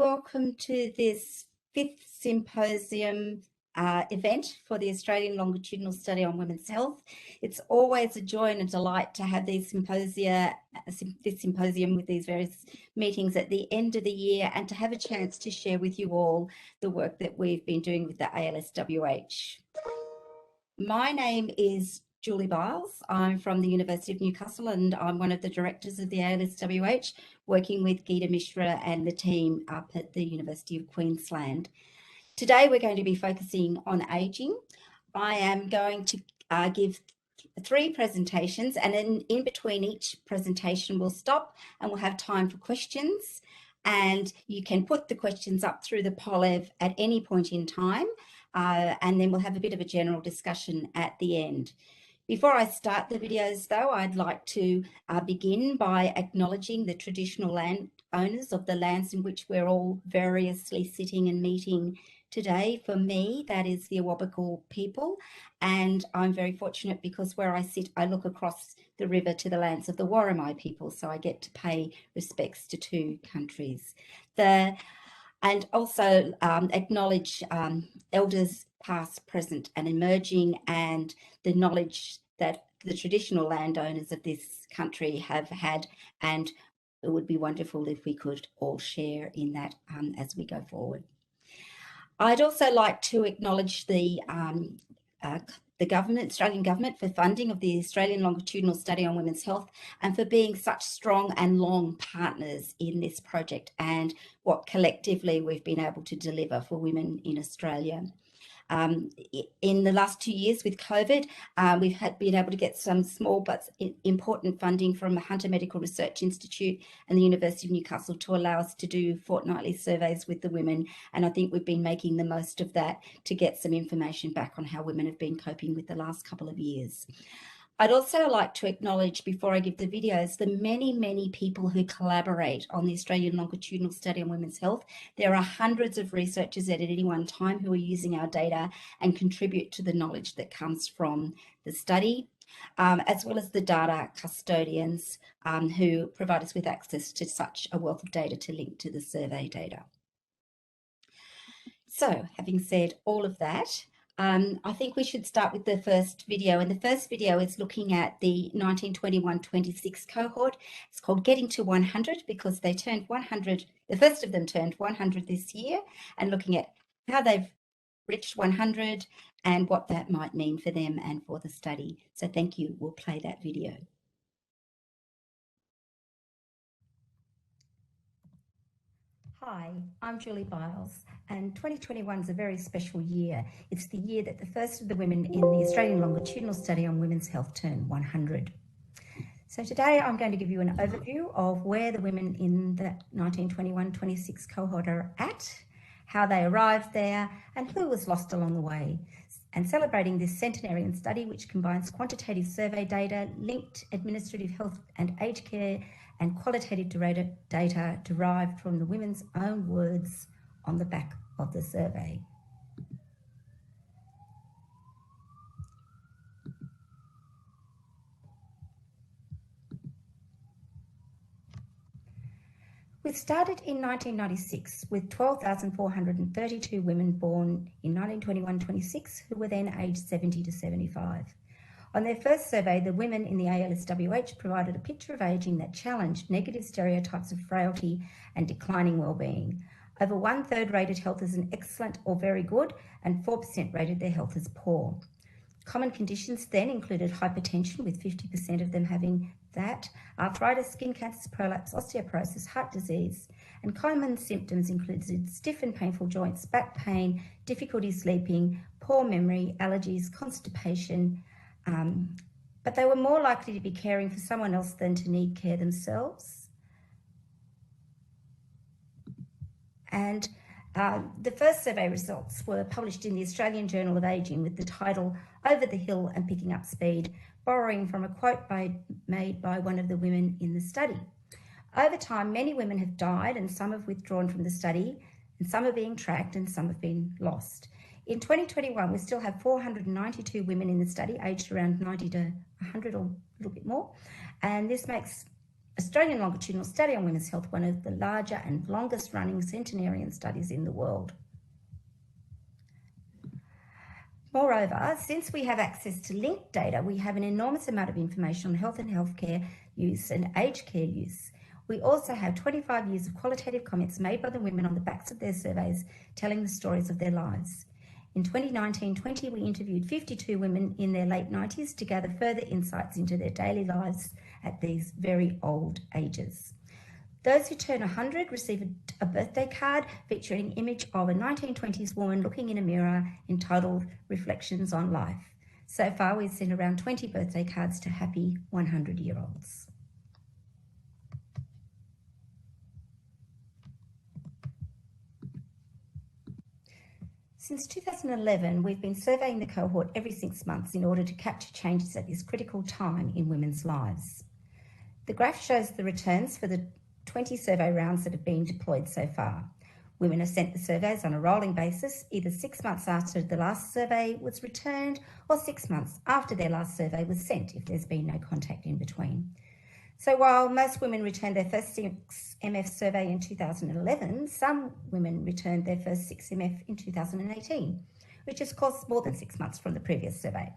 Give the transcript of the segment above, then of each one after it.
welcome to this 5th Symposium event for the Australian Longitudinal Study on Women's Health. It's always a joy and a delight to have these this symposium with these various meetings at the end of the year, and to have a chance to share with you all the work that we've been doing with the ALSWH. My name is Julie Byles. I'm from the University of Newcastle, and I'm one of the directors of the ALSWH, working with Geeta Mishra and the team up at the University of Queensland. Today we're going to be focusing on ageing. I am going to give 3 presentations, and in between each presentation we'll stop and we'll have time for questions, and you can put the questions up through the Polev at any point in time, and then we'll have a bit of a general discussion at the end. Before I start the videos though, I'd like to begin by acknowledging the traditional landowners of the lands in which we're all variously sitting and meeting today. For me, that is the Awabakal people, and I'm very fortunate because where I sit, I look across the river to the lands of the Worimi people, so I get to pay respects to 2 countries. And also acknowledge elders past, present and emerging, and the knowledge that the traditional landowners of this country have had, and it would be wonderful if we could all share in that as we go forward. I'd also like to acknowledge the government, Australian government, for funding of the Australian Longitudinal Study on Women's Health, and for being such strong and long partners in this project and what collectively we've been able to deliver for women in Australia. In the last 2 years with COVID, we've been able to get some small but important funding from the Hunter Medical Research Institute and the University of Newcastle to allow us to do fortnightly surveys with the women, and I think we've been making the most of that to get some information back on how women have been coping with the last couple of years. I'd also like to acknowledge, before I give the videos, the many people who collaborate on the Australian Longitudinal Study on Women's Health. There are hundreds of researchers at any one time who are using our data and contribute to the knowledge that comes from the study, as well as the data custodians who provide us with access to such a wealth of data to link to the survey data. So, having said all of that, I think we should start with the first video, and the first video is looking at the 1921-26 cohort. It's called Getting to 100 because they turned 100, the first of them turned 100 this year, and looking at how they've reached 100 and what that might mean for them and for the study. So thank you. We'll play that video. Hi, I'm Julie Byles, and 2021 is a very special year. It's the year that the first of the women in the Australian Longitudinal Study on Women's Health turned 100. So today I'm going to give you an overview of where the women in the 1921-26 cohort are at, how they arrived there, and who was lost along the way. And celebrating this centenarian study, which combines quantitative survey data, linked administrative health and aged care, and qualitative data derived from the women's own words on the back of the survey. We started in 1996 with 12,432 women born in 1921-26 who were then aged 70 to 75. On their first survey, the women in the ALSWH provided a picture of ageing that challenged negative stereotypes of frailty and declining well-being. Over 1/3 rated health as an excellent or very good, and 4% rated their health as poor. Common conditions then included hypertension, with 50% of them having that, arthritis, skin cancers, prolapse, osteoporosis, heart disease, and common symptoms included stiff and painful joints, back pain, difficulty sleeping, poor memory, allergies, constipation, but they were more likely to be caring for someone else than to need care themselves. And the first survey results were published in the Australian Journal of Ageing with the title Over the Hill and Picking Up Speed, borrowing from a quote made by one of the women in the study. Over time, many women have died, and some have withdrawn from the study, and some are being tracked, and some have been lost. In 2021, we still have 492 women in the study, aged around 90 to 100 or a little bit more, and this makes Australian longitudinal study on women's health, one of the larger and longest running centenarian studies in the world. Moreover, since we have access to linked data, we have an enormous amount of information on health and healthcare use and aged care use. We also have 25 years of qualitative comments made by the women on the backs of their surveys, telling the stories of their lives. In 2019-20, we interviewed 52 women in their late 90s to gather further insights into their daily lives at these very old ages. Those who turn 100 receive a birthday card featuring an image of a 1920s woman looking in a mirror entitled Reflections on Life. So far, we've sent around 20 birthday cards to happy 100-year-olds. Since 2011, we've been surveying the cohort every 6 months in order to capture changes at this critical time in women's lives. The graph shows the returns for the 20 survey rounds that have been deployed so far. Women are sent the surveys on a rolling basis, either 6 months after the last survey was returned or 6 months after their last survey was sent if there's been no contact in between. So while most women returned their first 6MF survey in 2011, some women returned their first 6MF in 2018, which is of course more than 6 months from the previous survey.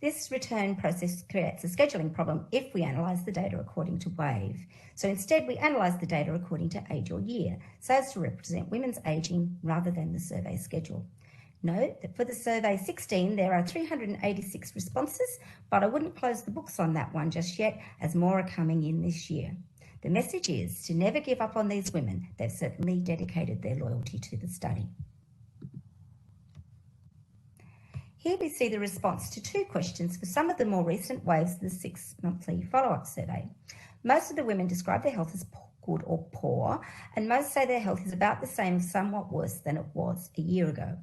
This return process creates a scheduling problem if we analyse the data according to WAVE. So instead, we analyse the data according to age or year, so as to represent women's ageing rather than the survey schedule. Note that for the survey 16, there are 386 responses, but I wouldn't close the books on that one just yet, as more are coming in this year. The message is to never give up on these women. They've certainly dedicated their loyalty to the study. Here we see the response to 2 questions for some of the more recent waves of the 6-monthly follow-up survey. Most of the women describe their health as good or poor, and most say their health is about the same or somewhat worse than it was a year ago.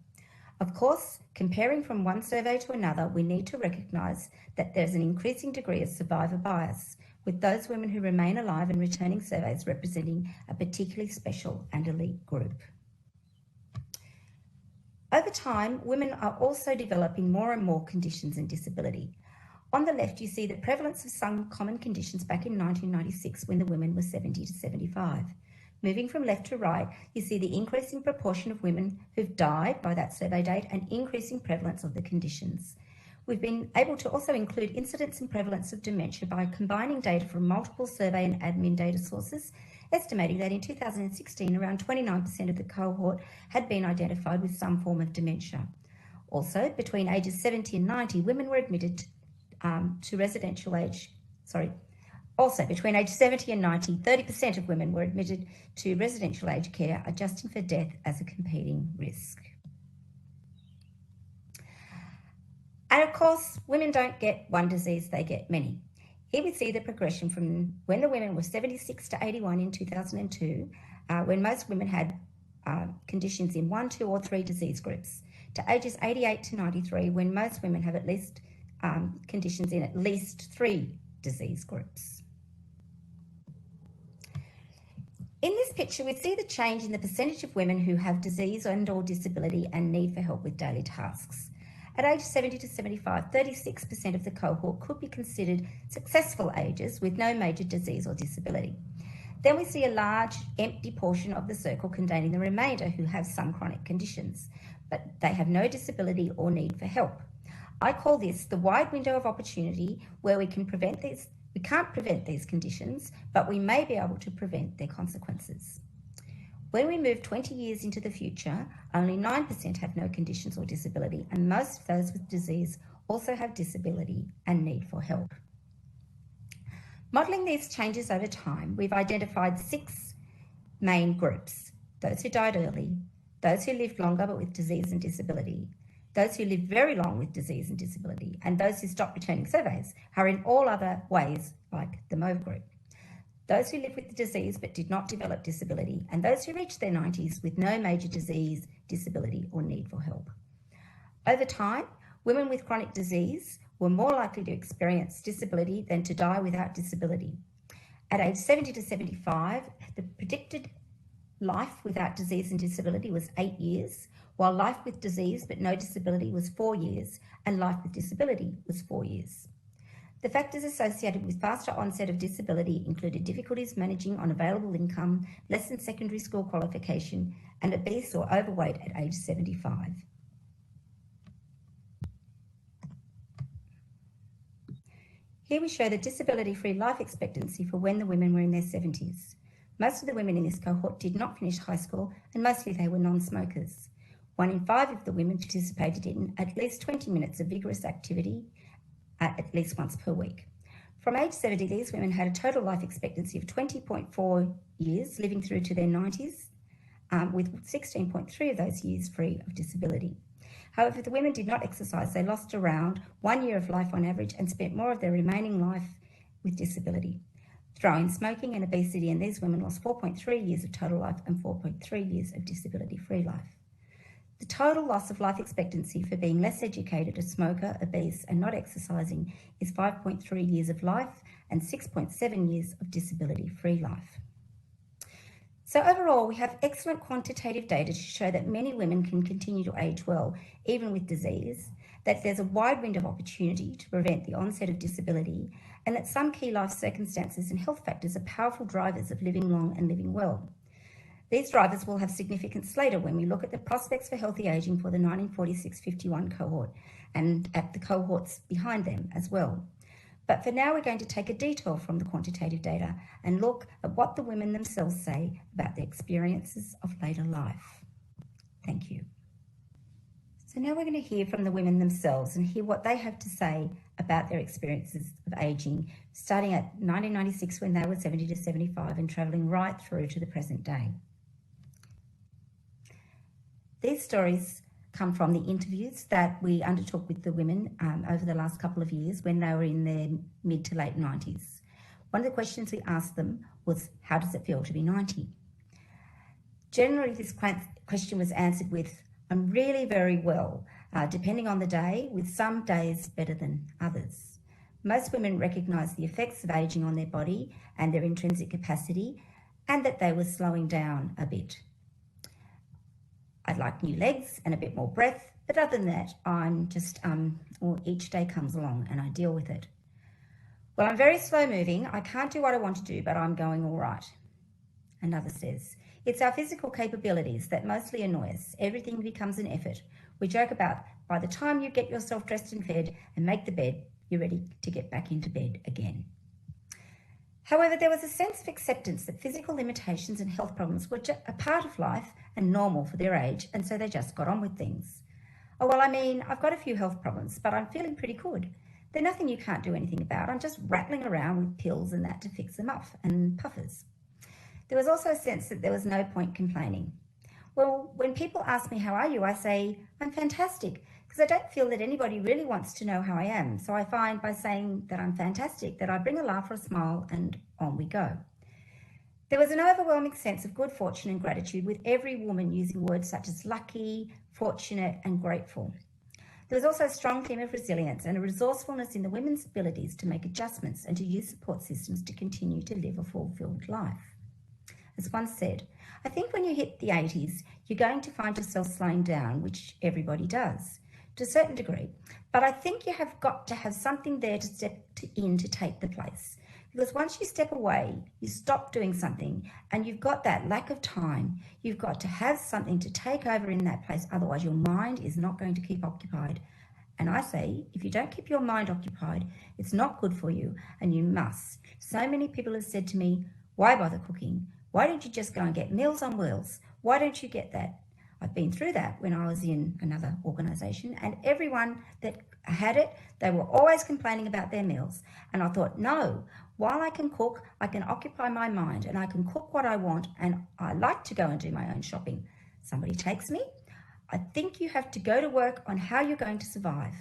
Of course, comparing from one survey to another, we need to recognise that there's an increasing degree of survivor bias, with those women who remain alive and returning surveys representing a particularly special and elite group. Over time, women are also developing more and more conditions and disability. On the left, you see the prevalence of some common conditions back in 1996 when the women were 70 to 75. Moving from left to right, you see the increasing proportion of women who've died by that survey date and increasing prevalence of the conditions. We've been able to also include incidence and prevalence of dementia by combining data from multiple survey and admin data sources, estimating that in 2016, around 29% of the cohort had been identified with some form of dementia. Also, between ages 70 and 90, women were admitted to residential age, Also, between age 70 and 90, 30% of women were admitted to residential aged care, adjusting for death as a competing risk. And of course, women don't get one disease, they get many. Here we see the progression from when the women were 76 to 81 in 2002, when most women had conditions in 1, 2 or 3 disease groups, to ages 88 to 93, when most women have at least conditions in at least 3 disease groups. In this picture, we see the change in the percentage of women who have disease and/or disability and need for help with daily tasks. At age 70 to 75, 36% of the cohort could be considered successful ages with no major disease or disability. Then we see a large empty portion of the circle containing the remainder who have some chronic conditions, but they have no disability or need for help. I call this the wide window of opportunity where we can't prevent these conditions, but we may be able to prevent their consequences. When we move 20 years into the future, only 9% have no conditions or disability, and most of those with disease also have disability and need for help. Modelling these changes over time, we've identified 6 main groups: those who died early, those who lived longer but with disease and disability, those who lived very long with disease and disability, and those who stopped returning surveys are in all other ways like the mauve group. Those who live with the disease but did not develop disability, and those who reached their 90s with no major disease, disability or need for help. Over time, women with chronic disease were more likely to experience disability than to die without disability. At age 70 to 75, the predicted life without disease and disability was 8 years, while life with disease but no disability was 4 years, and life with disability was 4 years. The factors associated with faster onset of disability included difficulties managing on available income, less than secondary school qualification, and obese or overweight at age 75. Here we show the disability-free life expectancy for when the women were in their 70s. Most of the women in this cohort did not finish high school, and mostly they were non-smokers. 1 in 5 of the women participated in at least 20 minutes of vigorous activity at least once per week. From age 70, these women had a total life expectancy of 20.4 years, living through to their 90s, with 16.3 of those years free of disability. However, if the women did not exercise, they lost around 1 year of life on average and spent more of their remaining life with disability. Throw in smoking and obesity, and these women lost 4.3 years of total life and 4.3 years of disability-free life. The total loss of life expectancy for being less educated, a smoker, obese, and not exercising is 5.3 years of life and 6.7 years of disability-free life. So overall, we have excellent quantitative data to show that many women can continue to age well, even with disease, that there's a wide window of opportunity to prevent the onset of disability, and that some key life circumstances and health factors are powerful drivers of living long and living well. These drivers will have significance later when we look at the prospects for healthy ageing for the 1946-51 cohort and at the cohorts behind them as well. But for now, we're going to take a detour from the quantitative data and look at what the women themselves say about their experiences of later life. Thank you. So now we're going to hear from the women themselves and hear what they have to say about their experiences of ageing, starting at 1996 when they were 70 to 75 and travelling right through to the present day. These stories come from the interviews that we undertook with the women over the last couple of years when they were in their mid to late 90s. One of the questions we asked them was, how does it feel to be 90? Generally, this question was answered with, I'm really very well, depending on the day, with some days better than others. Most women recognise the effects of ageing on their body and their intrinsic capacity, and that they were slowing down a bit. I'd like new legs and a bit more breath, but other than that, I'm just, each day comes along and I deal with it. Well, I'm very slow moving. I can't do what I want to do, but I'm going all right. Another says, it's our physical capabilities that mostly annoy us. Everything becomes an effort. We joke about by the time you get yourself dressed and fed and make the bed, you're ready to get back into bed again. However, there was a sense of acceptance that physical limitations and health problems were a part of life and normal for their age, and so they just got on with things. Oh, well, I mean, I've got a few health problems, but I'm feeling pretty good. They're nothing you can't do anything about. I'm just rattling around with pills and that to fix them up, and puffers. There was also a sense that there was no point complaining. Well, when people ask me, how are you? I say, I'm fantastic, because I don't feel that anybody really wants to know how I am. So I find by saying that I'm fantastic, that I bring a laugh or a smile, and on we go. There was an overwhelming sense of good fortune and gratitude, with every woman using words such as lucky, fortunate, and grateful. There was also a strong theme of resilience and a resourcefulness in the women's abilities to make adjustments and to use support systems to continue to live a fulfilled life. As one said, I think when you hit the 80s, you're going to find yourself slowing down, which everybody does, to a certain degree. But I think you have got to have something there to step in to take the place. Because once you step away, you stop doing something and you've got that lack of time. You've got to have something to take over in that place. Otherwise, your mind is not going to keep occupied. And I say, if you don't keep your mind occupied, it's not good for you, and you must. So many people have said to me, why bother cooking? Why don't you just go and get Meals on Wheels? Why don't you get that? I've been through that when I was in another organisation, and everyone that had it, they were always complaining about their meals. And I thought, no, while I can cook, I can occupy my mind and I can cook what I want, and I like to go and do my own shopping. Somebody takes me. I think you have to go to work on how you're going to survive.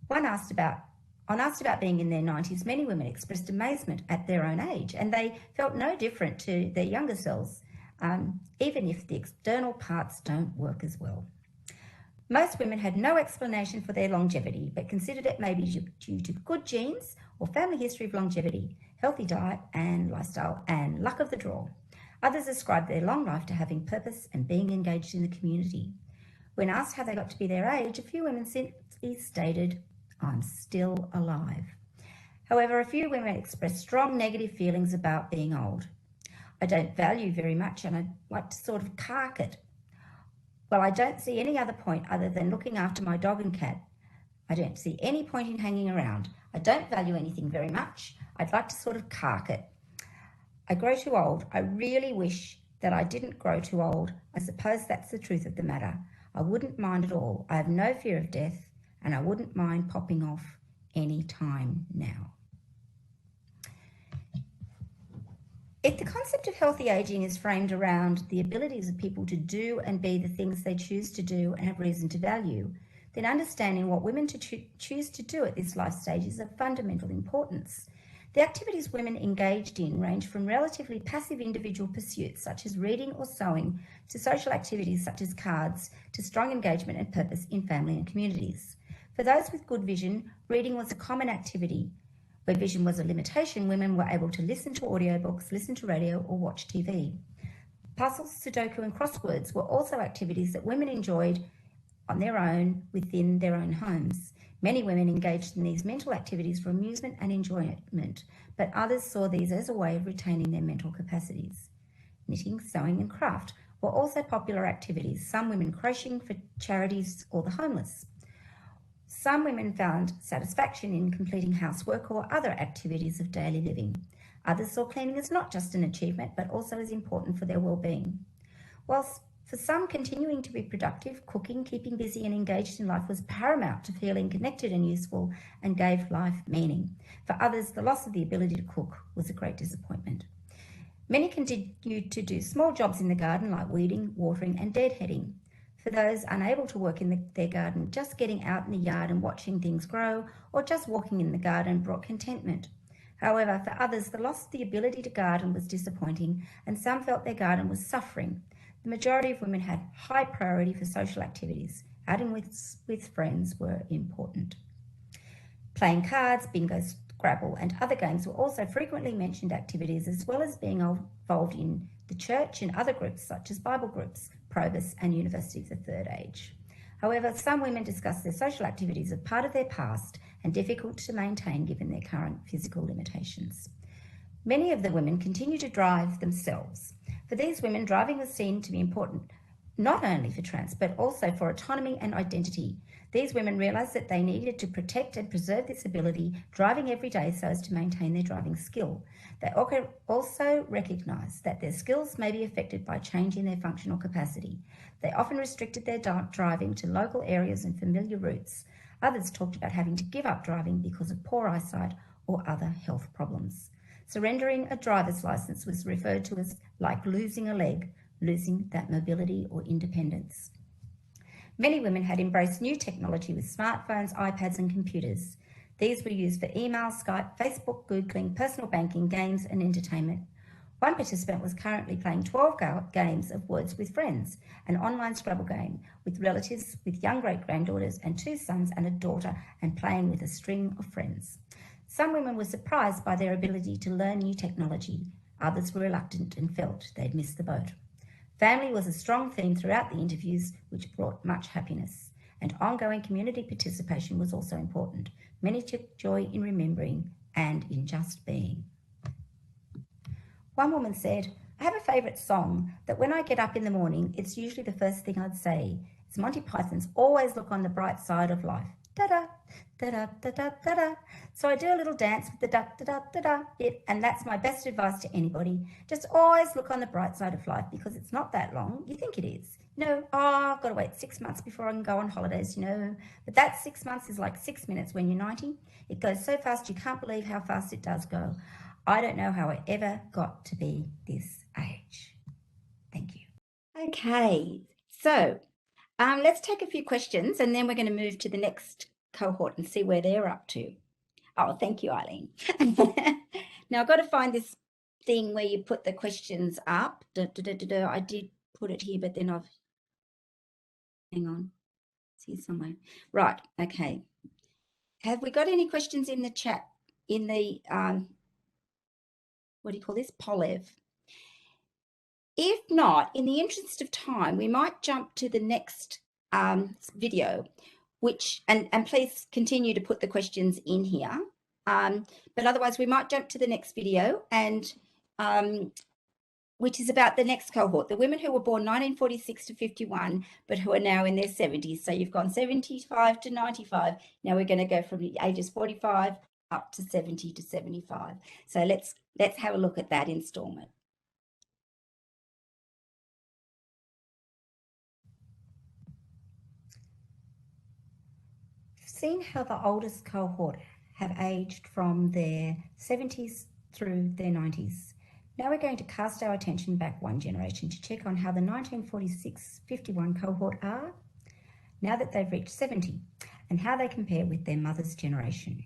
When asked about being in their 90s, many women expressed amazement at their own age, and they felt no different to their younger selves, even if the external parts don't work as well. Most women had no explanation for their longevity, but considered it maybe due to good genes or family history of longevity, healthy diet and lifestyle, and luck of the draw. Others ascribed their long life to having purpose and being engaged in the community. When asked how they got to be their age, a few women simply stated, I'm still alive. However, a few women express strong negative feelings about being old. I don't value very much and I'd like to sort of cark it. Well, I don't see any other point other than looking after my dog and cat. I don't see any point in hanging around. I don't value anything very much. I'd like to sort of cark it. I grow too old. I really wish that I didn't grow too old. I suppose that's the truth of the matter. I wouldn't mind at all. I have no fear of death and I wouldn't mind popping off any time now. If the concept of healthy aging is framed around the abilities of people to do and be the things they choose to do and have reason to value, then understanding what women choose to do at this life stage is of fundamental importance. The activities women engaged in range from relatively passive individual pursuits such as reading or sewing to social activities such as cards to strong engagement and purpose in family and communities. For those with good vision, reading was a common activity. Where vision was a limitation, women were able to listen to audiobooks, listen to radio, or watch TV. Puzzles, Sudoku, and crosswords were also activities that women enjoyed on their own within their own homes. Many women engaged in these mental activities for amusement and enjoyment, but others saw these as a way of retaining their mental capacities. Knitting, sewing, and craft were also popular activities, some women crocheting for charities or the homeless. Some women found satisfaction in completing housework or other activities of daily living. Others saw cleaning as not just an achievement, but also as important for their well-being. Whilst for some, continuing to be productive, cooking, keeping busy and engaged in life was paramount to feeling connected and useful and gave life meaning. For others, the loss of the ability to cook was a great disappointment. Many continued to do small jobs in the garden like weeding, watering and deadheading. For those unable to work in their garden, just getting out in the yard and watching things grow or just walking in the garden brought contentment. However, for others, the loss of the ability to garden was disappointing and some felt their garden was suffering. The majority of women had high priority for social activities. Outing with friends were important. Playing cards, bingo, Scrabble and other games were also frequently mentioned activities, as well as being involved in the church and other groups such as Bible groups, Probus and University of the Third Age. However, some women discuss their social activities as part of their past and difficult to maintain given their current physical limitations. Many of the women continue to drive themselves. For these women, driving was seen to be important not only for trans, but also for autonomy and identity. These women realised that they needed to protect and preserve this ability, driving every day so as to maintain their driving skill. They also recognised that their skills may be affected by change in their functional capacity. They often restricted their driving to local areas and familiar routes. Others talked about having to give up driving because of poor eyesight or other health problems. Surrendering a driver's licence was referred to as like losing a leg, losing that mobility or independence. Many women had embraced new technology with smartphones, iPads and computers. These were used for email, Skype, Facebook, Googling, personal banking, games and entertainment. One participant was currently playing 12 games of Words with Friends, an online Scrabble game with relatives with young great-granddaughters and 2 sons and a daughter, and playing with a string of friends. Some women were surprised by their ability to learn new technology. Others were reluctant and felt they'd missed the boat. Family was a strong theme throughout the interviews, which brought much happiness, and ongoing community participation was also important. Many took joy in remembering and in just being. One woman said, "I have a favourite song that when I get up in the morning, it's usually the first thing I'd say. It's Monty Python's Always Look on the Bright Side of Life. Da-da, da-da, da-da, da-da." So I do a little dance with the da-da-da-da-da bit, and that's my best advice to anybody. Just always look on the bright side of life because it's not that long. You think it is. I've got to wait 6 months before I can go on holidays, But that 6 months is like 6 minutes when you're 90. It goes so fast you can't believe how fast it does go. I don't know how I ever got to be this age. Thank you. Okay, so let's take a few questions and then we're going to move to the next cohort and see where they're up to. Oh, thank you, Eileen. Now, I've got to find this thing where you put the questions up. I did put it here, but then hang on, it's here somewhere. Right, okay. Have we got any questions in the chat, in the, what do you call this, Polev? If not, in the interest of time, we might jump to the next video, and please continue to put the questions in here. But otherwise, we might jump to the next video, and which is about the next cohort, the women who were born 1946 to 51, but who are now in their 70s. So you've gone 75 to 95. Now we're going to go from the ages 45 up to 70 to 75. So let's have a look at that instalment. We've seen how the oldest cohort have aged from their 70s through their 90s. Now we're going to cast our attention back one generation to check on how the 1946-51 cohort are now that they've reached 70 and how they compare with their mother's generation.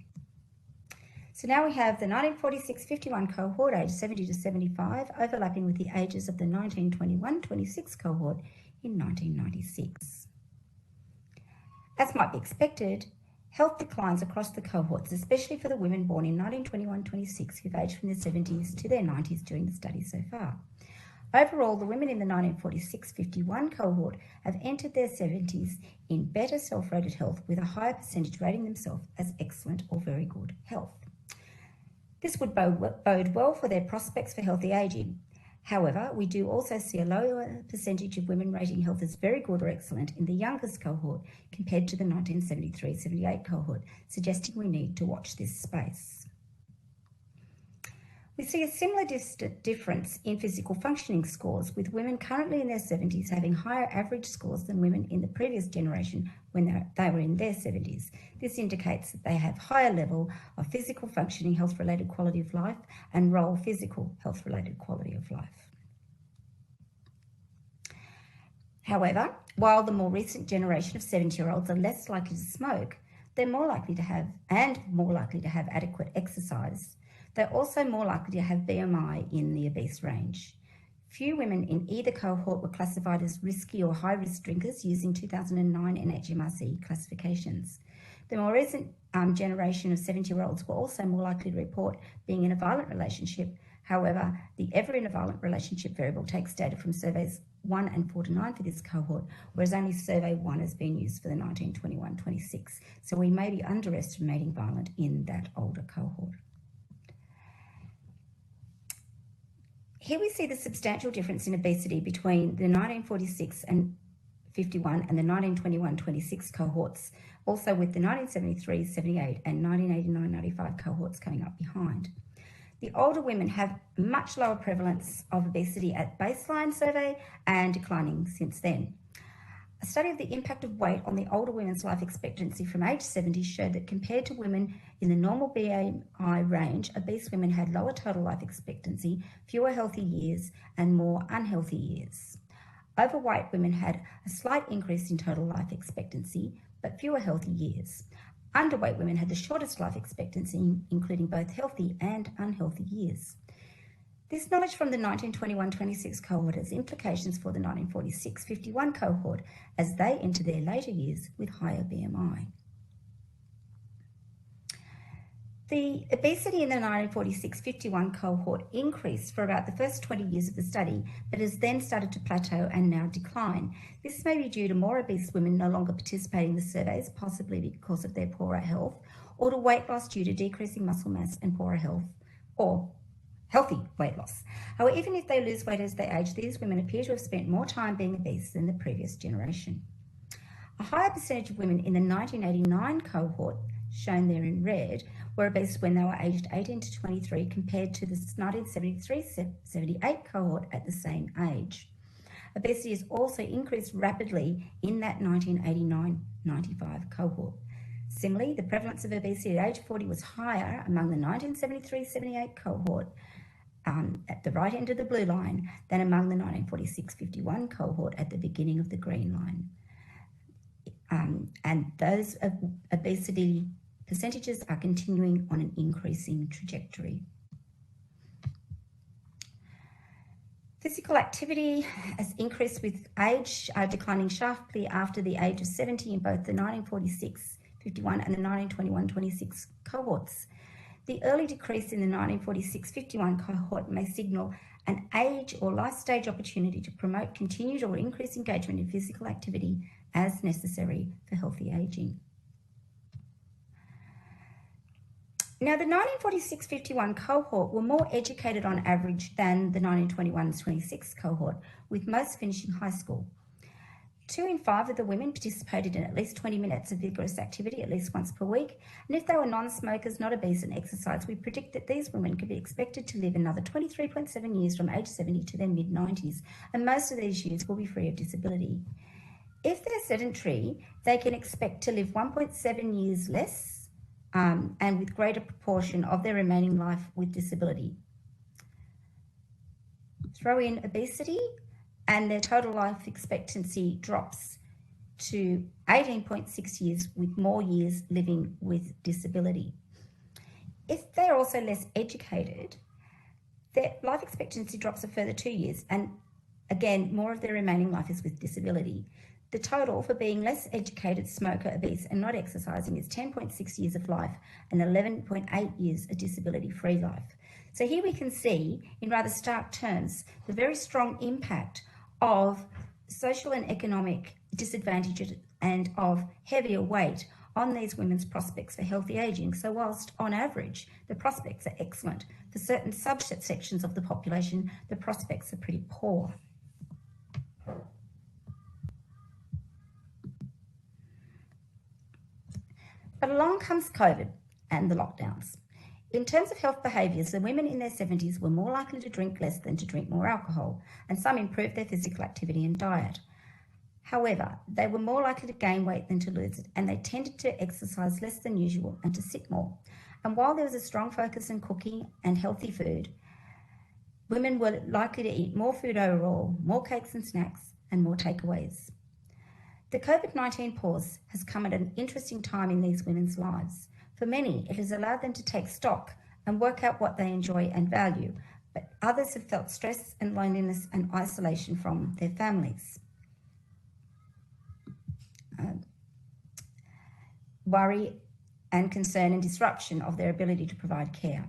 So now we have the 1946-51 cohort aged 70 to 75 overlapping with the ages of the 1921-26 cohort in 1996. As might be expected, health declines across the cohorts, especially for the women born in 1921-26 who've aged from their 70s to their 90s during the study so far. Overall, the women in the 1946-51 cohort have entered their 70s in better self-rated health, with a higher percentage rating themselves as excellent or very good health. This would bode well for their prospects for healthy ageing. However, we do also see a lower percentage of women rating health as very good or excellent in the youngest cohort compared to the 1973-78 cohort, suggesting we need to watch this space. We see a similar difference in physical functioning scores, with women currently in their 70s having higher average scores than women in the previous generation when they were in their 70s. This indicates that they have higher level of physical functioning health-related quality of life and role physical health-related quality of life. However, while the more recent generation of 70-year-olds are less likely to smoke, they're more likely to have adequate exercise. They're also more likely to have BMI in the obese range. Few women in either cohort were classified as risky or high-risk drinkers using 2009 NHMRC classifications. The more recent generation of 70-year-olds were also more likely to report being in a violent relationship. However, the ever in a violent relationship variable takes data from surveys 1 and 4 to 9 for this cohort, whereas only survey 1 has been used for the 1921-26. So we may be underestimating violent in that older cohort. Here we see the substantial difference in obesity between the 1946 and 51 and the 1921-26 cohorts, also with the 1973-78 and 1989-95 cohorts coming up behind. The older women have much lower prevalence of obesity at baseline survey and declining since then. A study of the impact of weight on the older women's life expectancy from age 70 showed that compared to women in the normal BMI range, obese women had lower total life expectancy, fewer healthy years, and more unhealthy years. Overweight women had a slight increase in total life expectancy, but fewer healthy years. Underweight women had the shortest life expectancy, including both healthy and unhealthy years. This knowledge from the 1921-26 cohort has implications for the 1946-51 cohort as they enter their later years with higher BMI. The obesity in the 1946-51 cohort increased for about the first 20 years of the study, but has then started to plateau and now decline. This may be due to more obese women no longer participating in the surveys, possibly because of their poorer health, or to weight loss due to decreasing muscle mass and poorer health, or healthy weight loss. However, even if they lose weight as they age, these women appear to have spent more time being obese than the previous generation. A higher percentage of women in the 1989 cohort, shown there in red, were obese when they were aged 18 to 23 compared to the 1973-78 cohort at the same age. Obesity has also increased rapidly in that 1989-95 cohort. Similarly, the prevalence of obesity at age 40 was higher among the 1973-78 cohort at the right end of the blue line than among the 1946-51 cohort at the beginning of the green line. And those obesity percentages are continuing on an increasing trajectory. Physical activity has increased with age, declining sharply after the age of 70 in both the 1946-51 and the 1921-26 cohorts. The early decrease in the 1946-51 cohort may signal an age or life stage opportunity to promote continued or increased engagement in physical activity as necessary for healthy aging. Now, the 1946-51 cohort were more educated on average than the 1921-26 cohort, with most finishing high school. 2 in 5 of the women participated in at least 20 minutes of vigorous activity at least once per week, and if they were non-smokers, not obese and exercise, we predict that these women could be expected to live another 23.7 years from age 70 to their mid-90s, and most of these years will be free of disability. If they're sedentary, they can expect to live 1.7 years less and with greater proportion of their remaining life with disability. Throw in obesity and their total life expectancy drops to 18.6 years, with more years living with disability. If they're also less educated, their life expectancy drops a further 2 years, and again, more of their remaining life is with disability. The total for being less educated, smoker, obese, and not exercising is 10.6 years of life and 11.8 years of disability-free life. So here we can see, in rather stark terms, the very strong impact of social and economic disadvantages and of heavier weight on these women's prospects for healthy ageing. So whilst on average the prospects are excellent, for certain subsections of the population the prospects are pretty poor. But along comes COVID and the lockdowns. In terms of health behaviours, the women in their 70s were more likely to drink less than to drink more alcohol, and some improved their physical activity and diet. However, they were more likely to gain weight than to lose it, and they tended to exercise less than usual and to sit more. And while there was a strong focus on cooking and healthy food, women were likely to eat more food overall, more cakes and snacks, and more takeaways. The COVID-19 pause has come at an interesting time in these women's lives. For many, it has allowed them to take stock and work out what they enjoy and value, but others have felt stress and loneliness and isolation from their families. Worry and concern and disruption of their ability to provide care.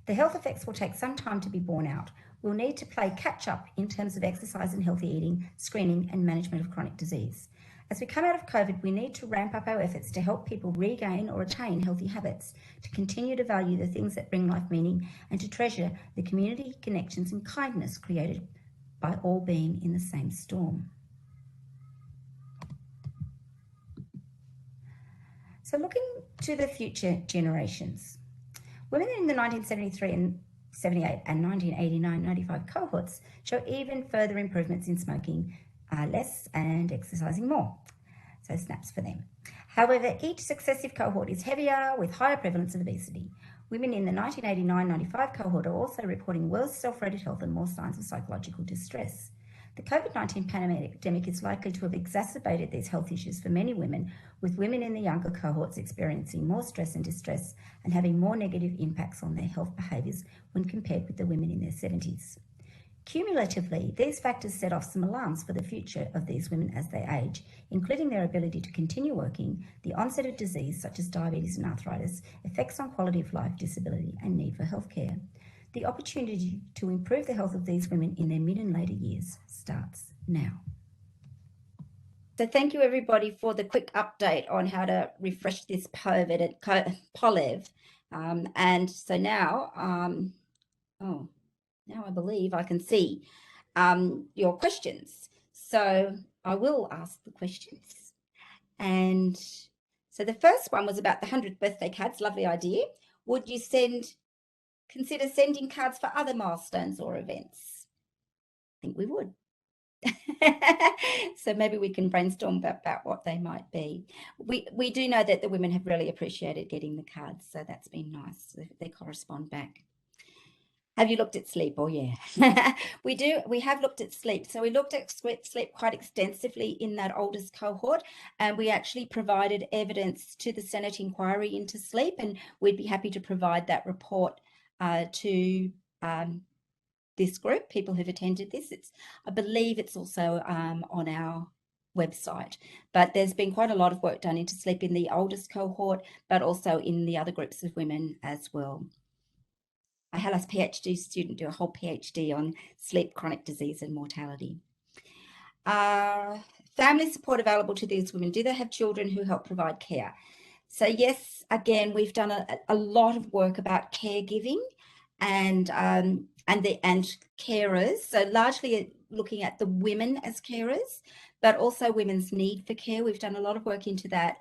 The health effects will take some time to be borne out. We'll need to play catch up in terms of exercise and healthy eating, screening and management of chronic disease. As we come out of COVID, we need to ramp up our efforts to help people regain or attain healthy habits, to continue to value the things that bring life meaning, and to treasure the community, connections and kindness created by all being in the same storm. So looking to the future generations, women in the 1973 and 78 and 1989-95 cohorts show even further improvements in smoking less and exercising more. So snaps for them. However, each successive cohort is heavier with higher prevalence of obesity. Women in the 1989-95 cohort are also reporting worse self-rated health and more signs of psychological distress. The COVID-19 pandemic is likely to have exacerbated these health issues for many women, with women in the younger cohorts experiencing more stress and distress and having more negative impacts on their health behaviours when compared with the women in their 70s. Cumulatively, these factors set off some alarms for the future of these women as they age, including their ability to continue working, the onset of disease such as diabetes and arthritis, effects on quality of life, disability and need for healthcare. The opportunity to improve the health of these women in their mid and later years starts now. So thank you everybody for the quick update on how to refresh this POLEV. And so now, now I believe I can see your questions. So I will ask the questions. And so the first one was about the 100th birthday cards. Lovely idea. Would you consider sending cards for other milestones or events? I think we would. So maybe we can brainstorm about what they might be. We do know that the women have really appreciated getting the cards, so that's been nice. They correspond back. Have you looked at sleep? Oh yeah. We have looked at sleep. So we looked at sleep quite extensively in that oldest cohort, and we actually provided evidence to the Senate inquiry into sleep, and we'd be happy to provide that report to this group, people who've attended this. I believe it's also on our website, but there's been quite a lot of work done into sleep in the oldest cohort, but also in the other groups of women as well. I had a PhD student do a whole PhD on sleep, chronic disease and mortality. Family support available to these women. Do they have children who help provide care? So yes, again, we've done a lot of work about caregiving and carers. So largely looking at the women as carers, but also women's need for care. We've done a lot of work into that.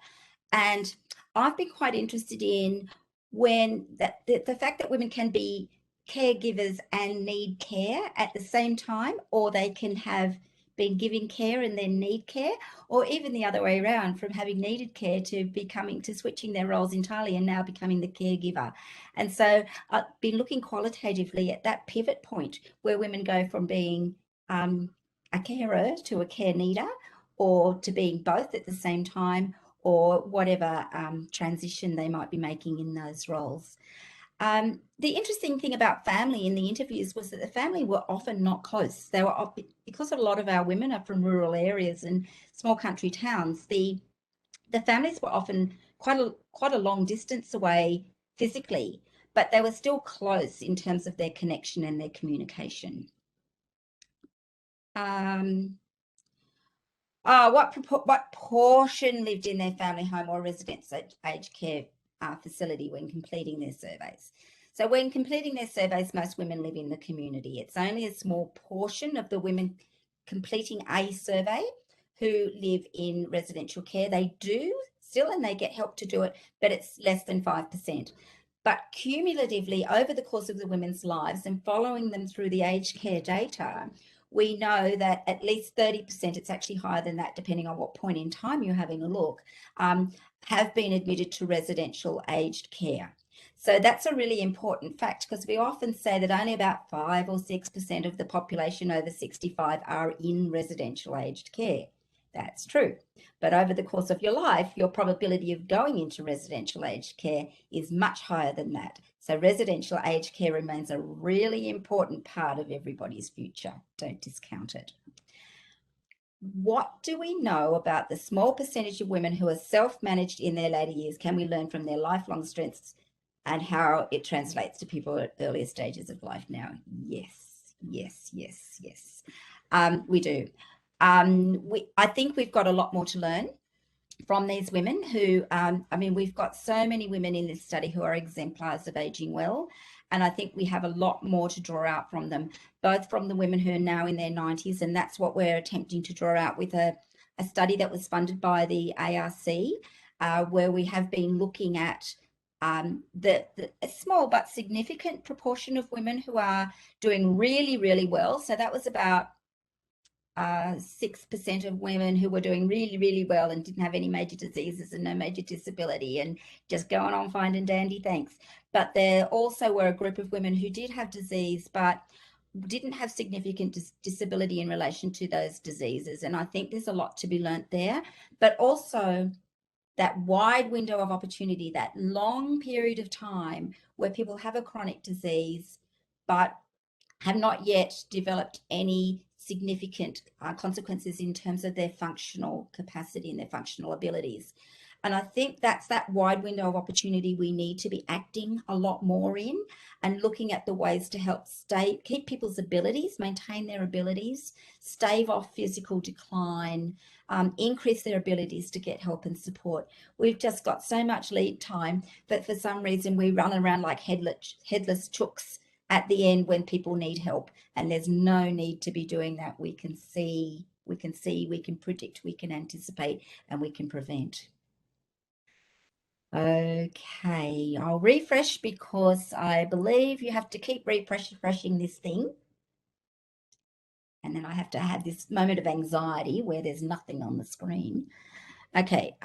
And I've been quite interested in when the fact that women can be caregivers and need care at the same time, or they can have been giving care and then need care, or even the other way around, from having needed care to switching their roles entirely and now becoming the caregiver. And so I've been looking qualitatively at that pivot point where women go from being a carer to a care needer, or to being both at the same time, or whatever transition they might be making in those roles. The interesting thing about family in the interviews was that the family were often not close. They were, because a lot of our women are from rural areas and small country towns, the families were often quite a long distance away physically, but they were still close in terms of their connection and their communication. What portion lived in their family home or residence aged care facility when completing their surveys? So when completing their surveys, most women live in the community. It's only a small portion of the women completing a survey who live in residential care. They do still, and they get help to do it, but it's less than 5%. But cumulatively, over the course of the women's lives and following them through the aged care data, we know that at least 30%, it's actually higher than that depending on what point in time you're having a look, have been admitted to residential aged care. So that's a really important fact, because we often say that only about 5 or 6% of the population over 65 are in residential aged care. That's true. But over the course of your life, your probability of going into residential aged care is much higher than that. So residential aged care remains a really important part of everybody's future. Don't discount it. What do we know about the small percentage of women who are self-managed in their later years? Can we learn from their lifelong strengths and how it translates to people at earlier stages of life now? Yes, yes, yes, yes. We do. I think we've got a lot more to learn from these women who, we've got so many women in this study who are exemplars of aging well. And I think we have a lot more to draw out from them, both from the women who are now in their 90s. And that's what we're attempting to draw out with a study that was funded by the ARC, where we have been looking at a small but significant proportion of women who are doing really, really well. So that was about 6% of women who were doing really, really well and didn't have any major diseases and no major disability and just going on fine and dandy, thanks. But there also were a group of women who did have disease but didn't have significant disability in relation to those diseases. And I think there's a lot to be learnt there, but also that wide window of opportunity, that long period of time where people have a chronic disease but have not yet developed any significant consequences in terms of their functional capacity and their functional abilities. And I think that's that wide window of opportunity we need to be acting a lot more in, and looking at the ways to help keep people's abilities, maintain their abilities, stave off physical decline, increase their abilities to get help and support. We've just got so much lead time that for some reason we run around like headless chooks at the end when people need help, and there's no need to be doing that. We can see, we can predict, we can anticipate, and we can prevent. Okay, I'll refresh because I believe you have to keep refreshing this thing. And then I have to have this moment of anxiety where there's nothing on the screen. Okay,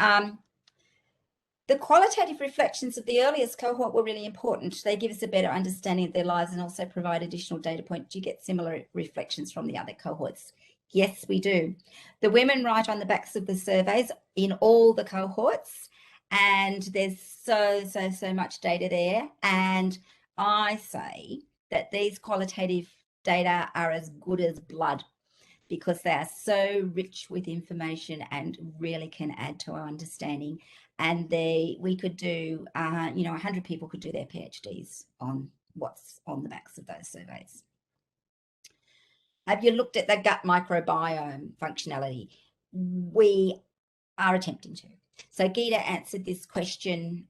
the qualitative reflections of the earliest cohort were really important. They give us a better understanding of their lives and also provide additional data points. Do you get similar reflections from the other cohorts? Yes, we do. The women write on the backs of the surveys in all the cohorts, and there's so much data there. And I say that these qualitative data are as good as blood, because they are so rich with information and really can add to our understanding. And we could do, 100 people could do their PhDs on what's on the backs of those surveys. Have you looked at the gut microbiome functionality? We are attempting to. So Geeta answered this question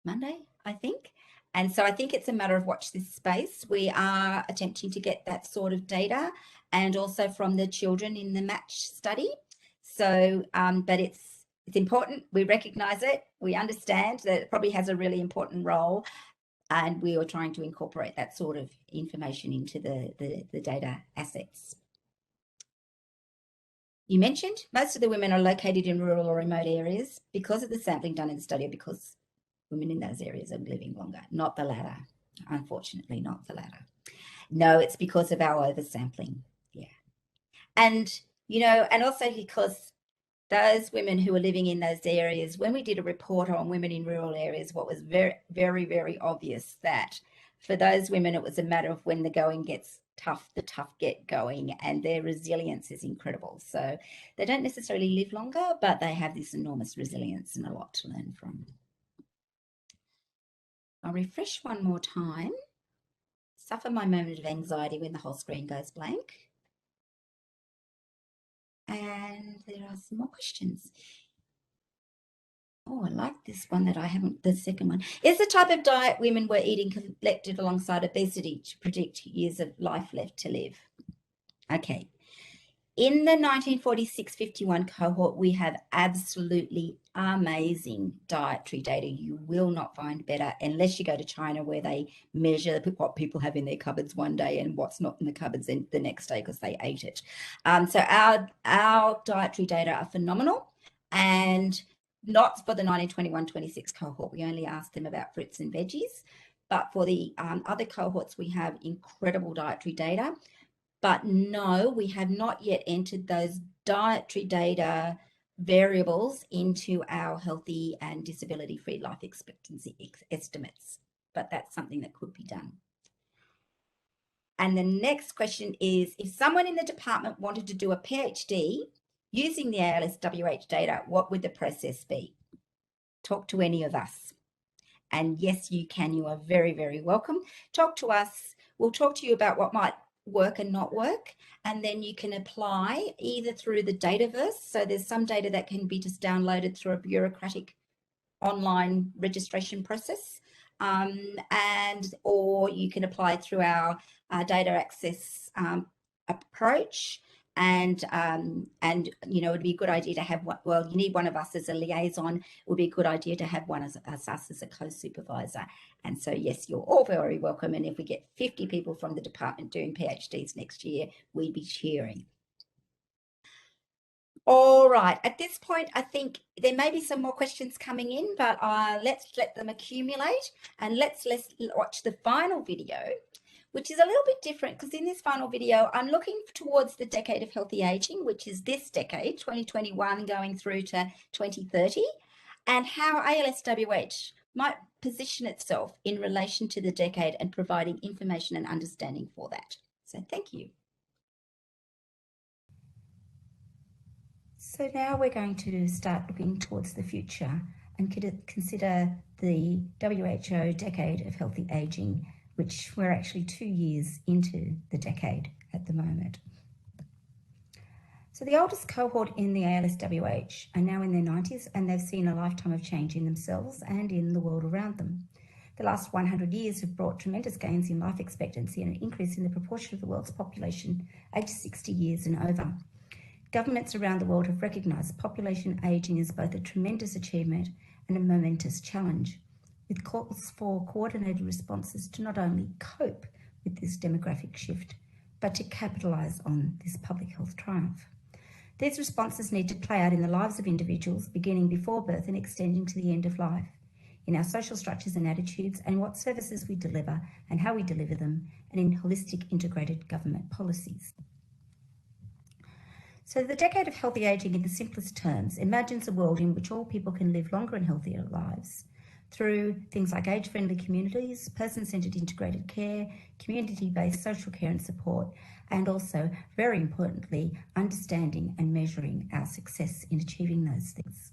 Monday, I think. And so I think it's a matter of watch this space. We are attempting to get that sort of data, and also from the children in the match study. So, but it's important. We recognise it. We understand that it probably has a really important role, and we are trying to incorporate that sort of information into the data assets. You mentioned most of the women are located in rural or remote areas because of the sampling done in the study, because women in those areas are living longer. Not the latter, unfortunately, not the latter. No, it's because of our oversampling. Yeah. And, you know, and also because those women who are living in those areas, when we did a report on women in rural areas, what was very, very, very obvious that for those women, it was a matter of when the going gets tough, the tough get going, and their resilience is incredible. So they don't necessarily live longer, but they have this enormous resilience and a lot to learn from. I'll refresh one more time. Suffer my moment of anxiety when the whole screen goes blank. And there are some more questions. Oh, I like this one that I haven't, the second one. Is the type of diet women were eating collected alongside obesity to predict years of life left to live? Okay. In the 1946-51 cohort, we have absolutely amazing dietary data. You will not find better unless you go to China, where they measure what people have in their cupboards one day and what's not in the cupboards the next day because they ate it. So our dietary data are phenomenal, and not for the 1921-26 cohort. We only asked them about fruits and veggies, but for the other cohorts, we have incredible dietary data. But no, we have not yet entered those dietary data variables into our healthy and disability-free life expectancy estimates, but that's something that could be done. And the next question is, if someone in the department wanted to do a PhD using the ALSWH data, what would the process be? Talk to any of us. And yes, you can. You are very, very welcome. Talk to us. We'll talk to you about what might work and not work, and then you can apply either through the Dataverse. So there's some data that can be just downloaded through a bureaucratic online registration process, or you can apply through our data access approach. And you know, it'd be a good idea to have one. Well, you need one of us as a liaison. It would be a good idea to have one as us as a co-supervisor. And so, yes, you're all very welcome. And if we get 50 people from the department doing PhDs next year, we'd be cheering. All right. At this point, I think there may be some more questions coming in, but let's let them accumulate, and let's watch the final video, which is a little bit different, because in this final video, I'm looking towards the decade of healthy aging, which is this decade, 2021 going through to 2030, and how ALSWH might position itself in relation to the decade and providing information and understanding for that. So thank you. So now we're going to start looking towards the future and consider the WHO Decade of Healthy Aging, which we're actually 2 years into the decade at the moment. So the oldest cohort in the ALSWH are now in their 90s, and they've seen a lifetime of change in themselves and in the world around them. The last 100 years have brought tremendous gains in life expectancy and an increase in the proportion of the world's population aged 60 years and over. Governments around the world have recognised population ageing as both a tremendous achievement and a momentous challenge, with calls for coordinated responses to not only cope with this demographic shift, but to capitalise on this public health triumph. These responses need to play out in the lives of individuals, beginning before birth and extending to the end of life, in our social structures and attitudes, and what services we deliver and how we deliver them, and in holistic integrated government policies. So the Decade of Healthy Aging, in the simplest terms, imagines a world in which all people can live longer and healthier lives through things like age-friendly communities, person-centred integrated care, community-based social care and support, and also, very importantly, understanding and measuring our success in achieving those things.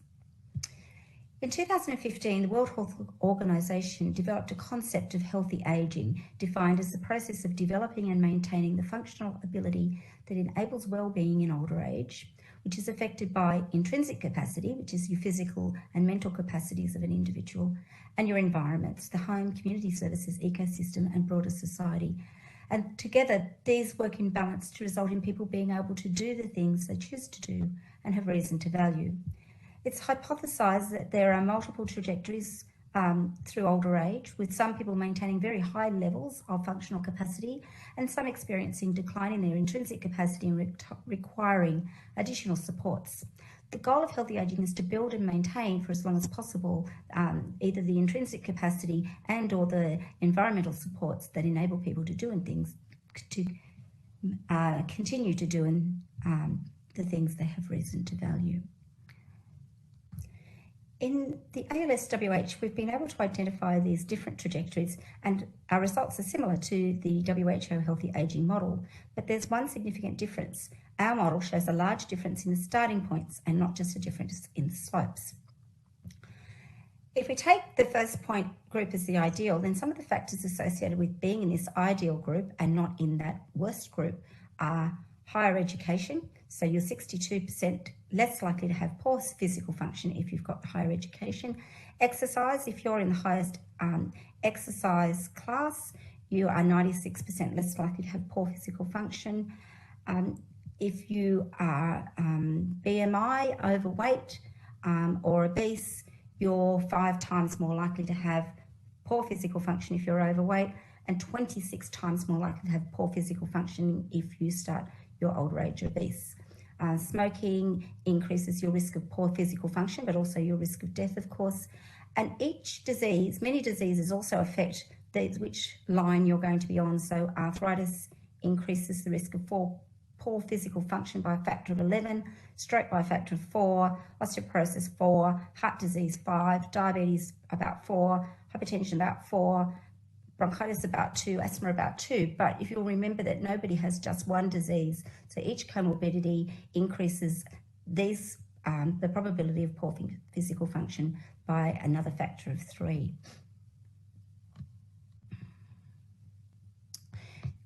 In 2015, the World Health Organization developed a concept of healthy aging, defined as the process of developing and maintaining the functional ability that enables well-being in older age, which is affected by intrinsic capacity, which is your physical and mental capacities of an individual, and your environments, the home, community services, ecosystem, and broader society. And together, these work in balance to result in people being able to do the things they choose to do and have reason to value. It's hypothesised that there are multiple trajectories through older age, with some people maintaining very high levels of functional capacity and some experiencing decline in their intrinsic capacity and requiring additional supports. The goal of healthy ageing is to build and maintain for as long as possible either the intrinsic capacity and or the environmental supports that enable people to do things to continue to do the things they have reason to value. In the ALSWH, we've been able to identify these different trajectories, and our results are similar to the WHO Healthy Ageing model, but there's one significant difference. Our model shows a large difference in the starting points and not just a difference in the slopes. If we take the first point group as the ideal, then some of the factors associated with being in this ideal group and not in that worst group are higher education. So you're 62% less likely to have poor physical function if you've got higher education. Exercise, if you're in the highest exercise class, you are 96% less likely to have poor physical function. If you are BMI, overweight or obese, you're 5 times more likely to have poor physical function if you're overweight, and 26 times more likely to have poor physical function if you start your older age obese. Smoking increases your risk of poor physical function, but also your risk of death, of course. And each disease, many diseases also affect which line you're going to be on. So arthritis increases the risk of poor physical function by a factor of 11, stroke by a factor of 4, osteoporosis 4, heart disease 5, diabetes about 4, hypertension about 4, bronchitis about 2, asthma about 2. But if you'll remember that nobody has just one disease, so each comorbidity increases these the probability of poor physical function by another factor of 3.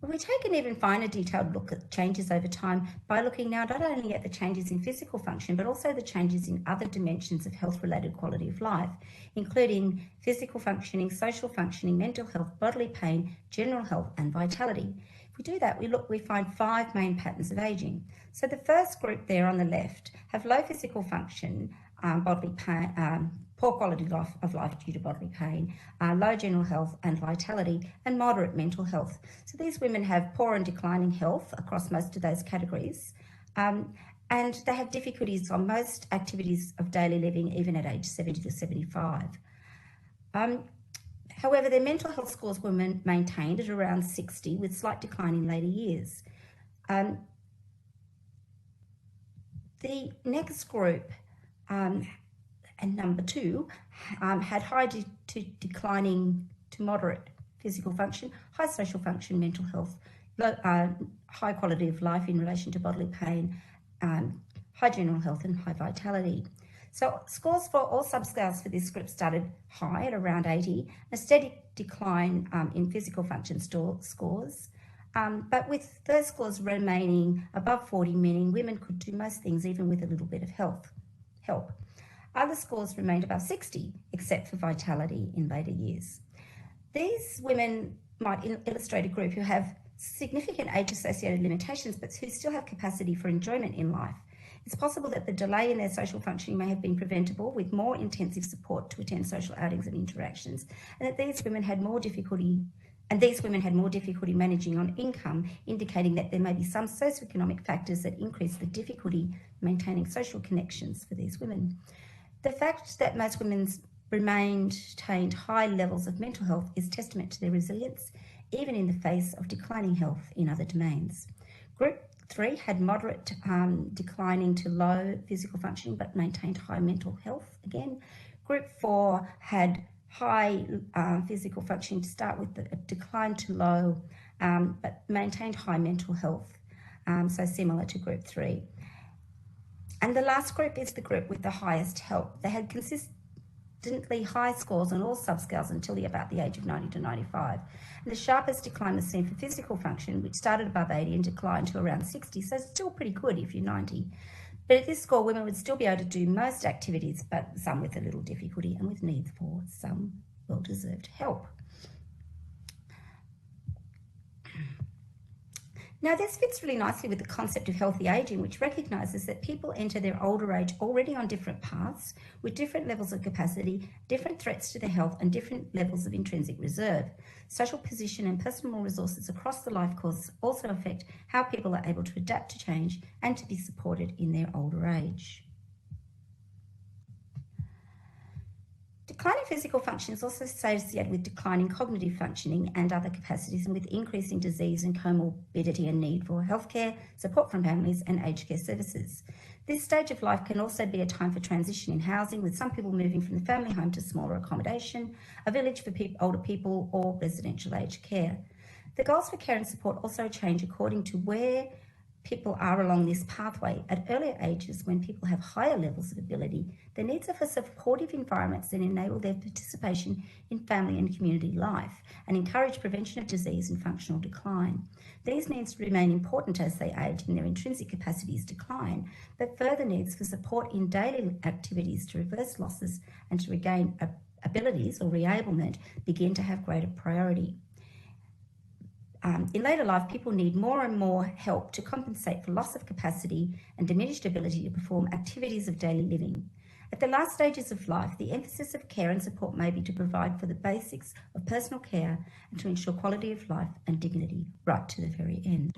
We take an even finer detailed look at changes over time by looking now not only at the changes in physical function, but also the changes in other dimensions of health-related quality of life, including physical functioning, social functioning, mental health, bodily pain, general health, and vitality. If we do that, we find 5 main patterns of ageing. So the first group there on the left have low physical function, bodily pain, poor quality of life due to bodily pain, low general health and vitality, and moderate mental health. So these women have poor and declining health across most of those categories, and they have difficulties on most activities of daily living, even at age 70 to 75. However, their mental health scores were maintained at around 60, with slight decline in later years. The next group, and number 2, had high to declining to moderate physical function, high social function, mental health, low, high quality of life in relation to bodily pain, high general health, and high vitality. So scores for all subscales for this group started high at around 80, a steady decline in physical function scores, but with those scores remaining above 40, meaning women could do most things even with a little bit of help. Other scores remained above 60, except for vitality in later years. These women might illustrate a group who have significant age-associated limitations, but who still have capacity for enjoyment in life. It's possible that the delay in their social functioning may have been preventable with more intensive support to attend social outings and interactions, and that these women had more difficulty managing on income, indicating that there may be some socioeconomic factors that increase the difficulty maintaining social connections for these women. The fact that most women maintained high levels of mental health is testament to their resilience, even in the face of declining health in other domains. Group 3 had moderate declining to low physical functioning, but maintained high mental health again. Group 4 had high physical functioning to start with, a decline to low, but maintained high mental health, so similar to Group 3. And the last group is the group with the highest health. They had consistently high scores on all subscales until about the age of 90 to 95. And the sharpest decline was seen for physical function, which started above 80 and declined to around 60, so it's still pretty good if you're 90. But at this score, women would still be able to do most activities, but some with a little difficulty and with needs for some well-deserved help. Now, this fits really nicely with the concept of healthy ageing, which recognises that people enter their older age already on different paths, with different levels of capacity, different threats to their health, and different levels of intrinsic reserve. Social position and personal resources across the life course also affect how people are able to adapt to change and to be supported in their older age. Declining physical function is also associated with declining cognitive functioning and other capacities, and with increasing disease and comorbidity and need for healthcare, support from families, and aged care services. This stage of life can also be a time for transition in housing, with some people moving from the family home to smaller accommodation, a village for older people, or residential aged care. The goals for care and support also change according to where people are along this pathway. At earlier ages, when people have higher levels of ability, their needs are for supportive environments that enable their participation in family and community life and encourage prevention of disease and functional decline. These needs remain important as they age and their intrinsic capacities decline, but further needs for support in daily activities to reverse losses and to regain abilities or reablement begin to have greater priority. In later life, people need more and more help to compensate for loss of capacity and diminished ability to perform activities of daily living. At the last stages of life, the emphasis of care and support may be to provide for the basics of personal care and to ensure quality of life and dignity right to the very end.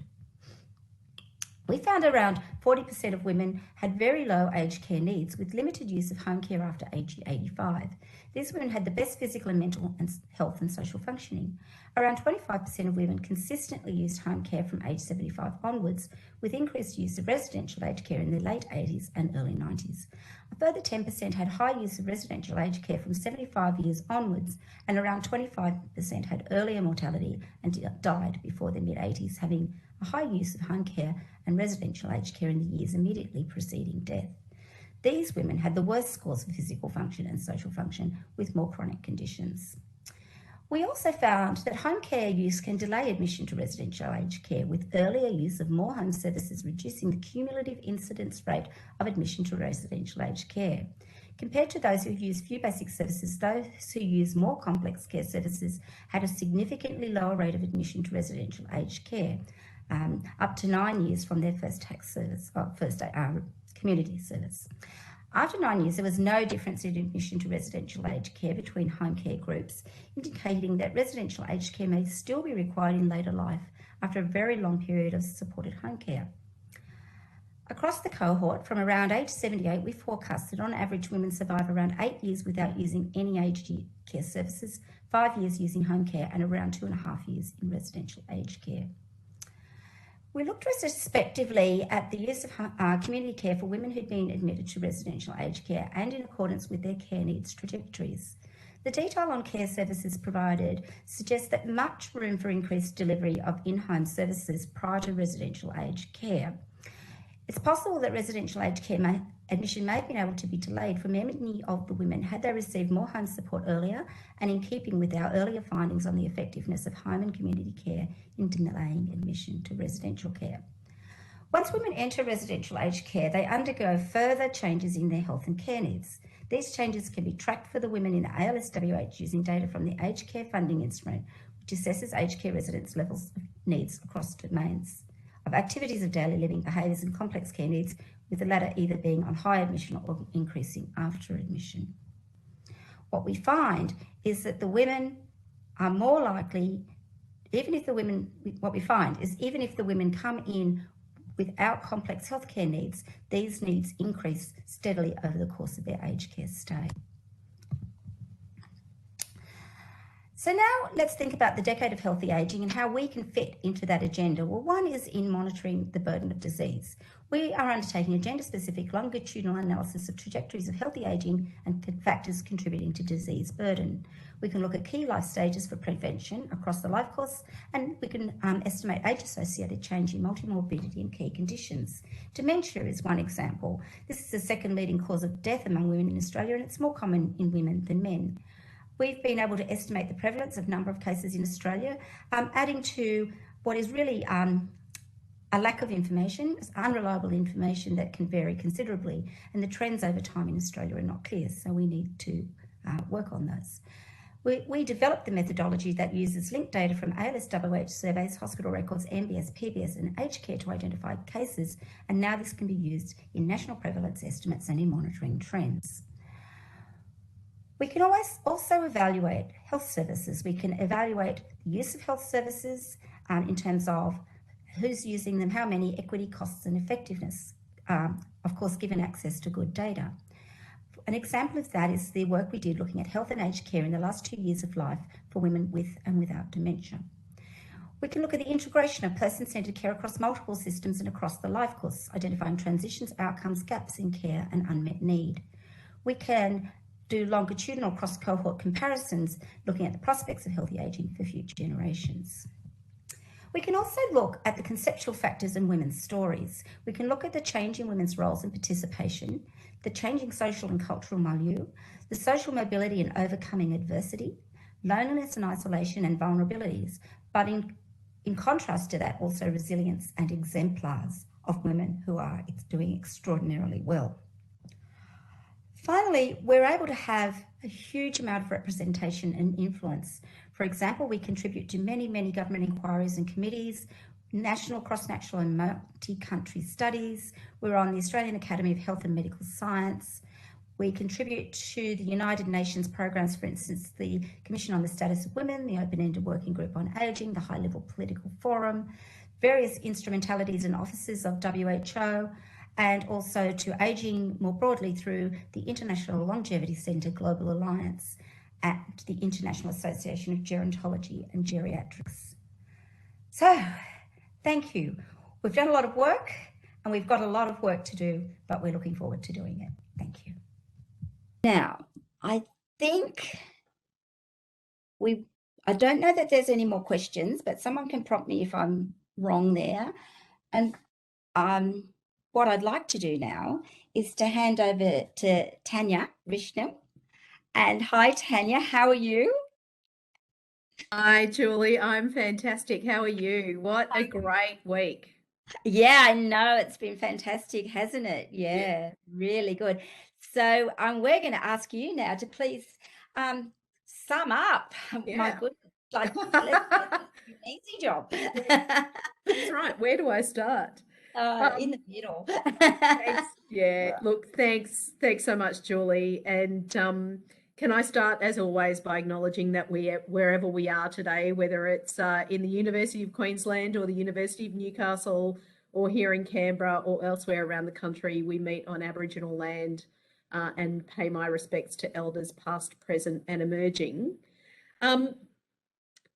We found around 40% of women had very low aged care needs with limited use of home care after age 85. These women had the best physical and mental health and social functioning. Around 25% of women consistently used home care from age 75 onwards, with increased use of residential aged care in the late 80s and early 90s. A further 10% had high use of residential aged care from 75 years onwards, and around 25% had earlier mortality and died before their mid-80s, having a high use of home care and residential aged care in the years immediately preceding death. These women had the worst scores for physical function and social function, with more chronic conditions. We also found that home care use can delay admission to residential aged care, with earlier use of more home services reducing the cumulative incidence rate of admission to residential aged care. Compared to those who use few basic services, those who use more complex care services had a significantly lower rate of admission to residential aged care, up to 9 years from their first community service. After 9 years, there was no difference in admission to residential aged care between home care groups, indicating that residential aged care may still be required in later life after a very long period of supported home care. Across the cohort, from around age 78, we forecast that on average women survive around 8 years without using any aged care services, 5 years using home care, and around 2.5 years in residential aged care. We looked retrospectively at the use of community care for women who'd been admitted to residential aged care and in accordance with their care needs trajectories. The detail on care services provided suggests that much room for increased delivery of in-home services prior to residential aged care. It's possible that residential aged care admission may have been able to be delayed for many of the women had they received more home support earlier, and in keeping with our earlier findings on the effectiveness of home and community care in delaying admission to residential care. Once women enter residential aged care, they undergo further changes in their health and care needs. These changes can be tracked for the women in the ALSWH using data from the Aged Care Funding Instrument, which assesses aged care residents' levels of needs across domains of activities of daily living, behaviours and complex care needs, with the latter either being on high admission or increasing after admission. What we find is that the women are more likely, even if the women come in without complex healthcare needs, these needs increase steadily over the course of their aged care stay. So now let's think about the decade of healthy ageing and how we can fit into that agenda. Well, one is in monitoring the burden of disease. We are undertaking a gender-specific longitudinal analysis of trajectories of healthy ageing and factors contributing to disease burden. We can look at key life stages for prevention across the life course, and we can estimate age-associated change in multimorbidity and key conditions. Dementia is one example. This is the second leading cause of death among women in Australia, and it's more common in women than men. We've been able to estimate the prevalence of number of cases in Australia, adding to what is really a lack of information, unreliable information that can vary considerably, and the trends over time in Australia are not clear, so we need to work on those. We developed the methodology that uses linked data from ALSWH surveys, hospital records, MBS, PBS and aged care to identify cases, and now this can be used in national prevalence estimates and in monitoring trends. We can always also evaluate health services. We can evaluate the use of health services in terms of who's using them, how many, equity, costs and effectiveness, of course, given access to good data. An example of that is the work we did looking at health and aged care in the last 2 years of life for women with and without dementia. We can look at the integration of person-centred care across multiple systems and across the life course, identifying transitions, outcomes, gaps in care and unmet need. We can do longitudinal cross-cohort comparisons, looking at the prospects of healthy ageing for future generations. We can also look at the conceptual factors in women's stories. We can look at the change in women's roles and participation, the changing social and cultural milieu, the social mobility and overcoming adversity, loneliness and isolation and vulnerabilities, but in contrast to that, also resilience and exemplars of women who are doing extraordinarily well. Finally, we're able to have a huge amount of representation and influence. For example, we contribute to many, many government inquiries and committees, national, cross-national and multi-country studies. We're on the Australian Academy of Health and Medical Science. We contribute to the United Nations programs, for instance, the Commission on the Status of Women, the Open-Ended Working Group on Ageing, the High-Level Political Forum, various instrumentalities and offices of WHO, and also to ageing more broadly through the International Longevity Centre Global Alliance and the International Association of Gerontology and Geriatrics. So, thank you. We've done a lot of work and we've got a lot of work to do, but we're looking forward to doing it. Thank you. Now, I think I don't know that there's any more questions, but someone can prompt me if I'm wrong there. And what I'd like to do now is to hand over to Tania Rishniw. And hi, Tania, how are you? Hi, Julie. I'm fantastic. How are you? What a great week. Yeah, I know. It's been fantastic, hasn't it? Yeah, really good. So we're going to ask you now to please sum up. Yeah. My goodness, like let's an easy job. That's right. Where do I start? In the middle. Thanks. Yeah. Look, thanks so much, Julie. And can I start, as always, by acknowledging that wherever we are today, whether it's in the University of Queensland or the University of Newcastle or here in Canberra or elsewhere around the country, we meet on Aboriginal land and pay my respects to elders past, present and emerging.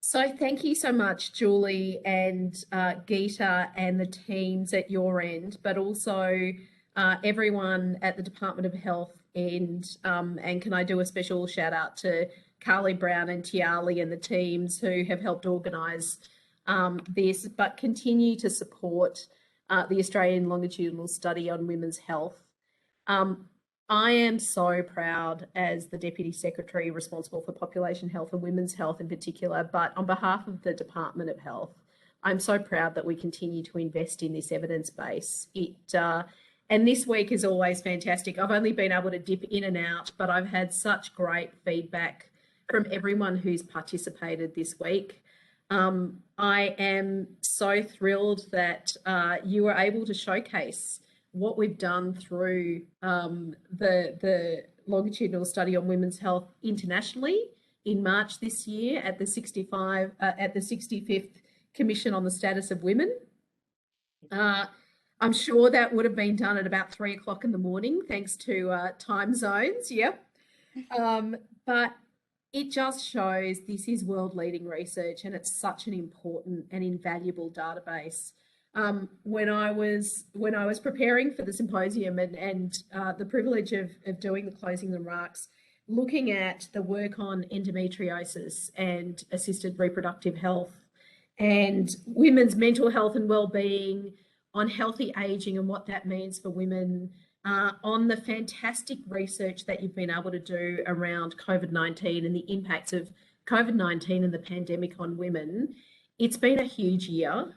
So thank you so much, Julie and Geeta and the teams at your end, but also everyone at the Department of Health and can I do a special shout out to Carly Brown and Tiali and the teams who have helped organise this, but continue to support the Australian Longitudinal Study on Women's Health. I am so proud as the Deputy Secretary responsible for population health and women's health in particular, but on behalf of the Department of Health, I'm so proud that we continue to invest in this evidence base. And this week is always fantastic. I've only been able to dip in and out, but I've had such great feedback from everyone who's participated this week. I am so thrilled that you were able to showcase what we've done through the longitudinal study on women's health internationally in March this year at the 65th Commission on the Status of Women. I'm sure that would have been done at about 3 o'clock in the morning, thanks to time zones. Yep. But it just shows this is world-leading research, and it's such an important and invaluable database. When I was preparing for the symposium and the privilege of doing the closing remarks, looking at the work on endometriosis and assisted reproductive health and women's mental health and well-being, on healthy ageing and what that means for women, on the fantastic research that you've been able to do around COVID-19 and the impacts of COVID-19 and the pandemic on women, it's been a huge year.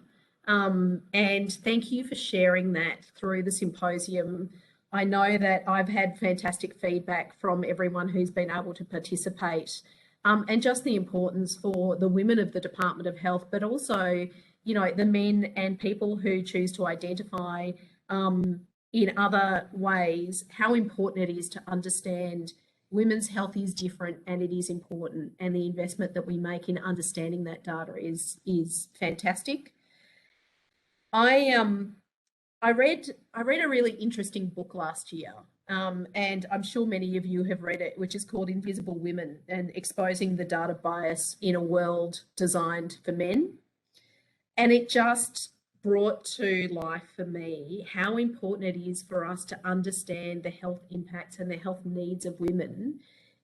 And thank you for sharing that through the symposium. I know that I've had fantastic feedback from everyone who's been able to participate, and just the importance for the women of the Department of Health, but also, you know, the men and people who choose to identify in other ways, how important it is to understand women's health is different and it is important, and the investment that we make in understanding that data is fantastic. I read a really interesting book last year, and I'm sure many of you have read it, which is called Invisible Women and Exposing the Data Bias in a World Designed for Men. And it just brought to life for me how important it is for us to understand the health impacts and the health needs of women,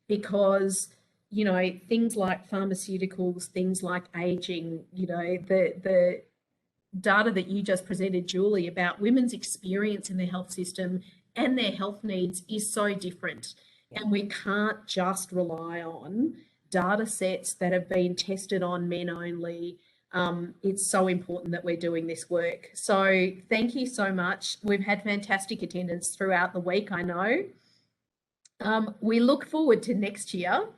because, you know, things like pharmaceuticals, things like aging, you know, the data that you just presented, Julie, about women's experience in the health system and their health needs is so different. And we can't just rely on data sets that have been tested on men only. It's so important that we're doing this work. So thank you so much. We've had fantastic attendance throughout the week, I know. We look forward to next year,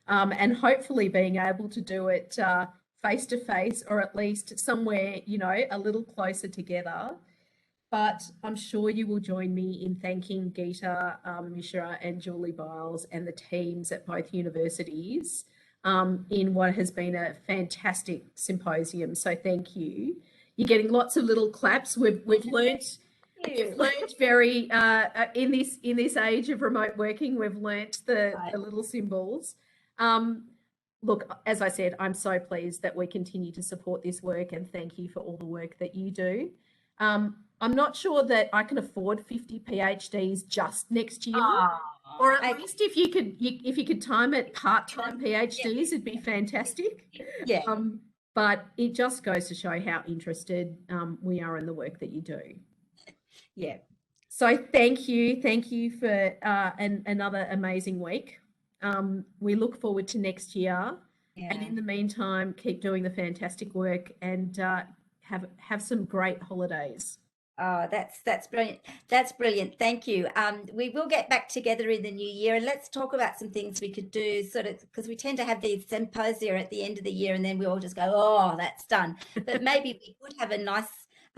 and hopefully being able to do it face to face, or at least somewhere, you know, a little closer together. But I'm sure you will join me in thanking Geeta Mishra and Julie Byles and the teams at both universities in what has been a fantastic symposium. So thank you. You're getting lots of little claps. We've learnt. We've learnt very in this age of remote working. We've learnt the little symbols. Look, as I said, I'm so pleased that we continue to support this work, and thank you for all the work that you do. I'm not sure that I can afford 50 PhDs just next year, or at least if you could time it part-time PhDs, it'd be fantastic. Yeah. But it just goes to show how interested we are in the work that you do. Yeah. So thank you for another amazing week. We look forward to next year, and in the meantime, keep doing the fantastic work, and have some great holidays. Oh, that's brilliant. That's brilliant. Thank you. We will get back together in the new year, and let's talk about some things we could do, sort of, because we tend to have these symposia at the end of the year, and then we all just go, oh, that's done. But maybe we could have a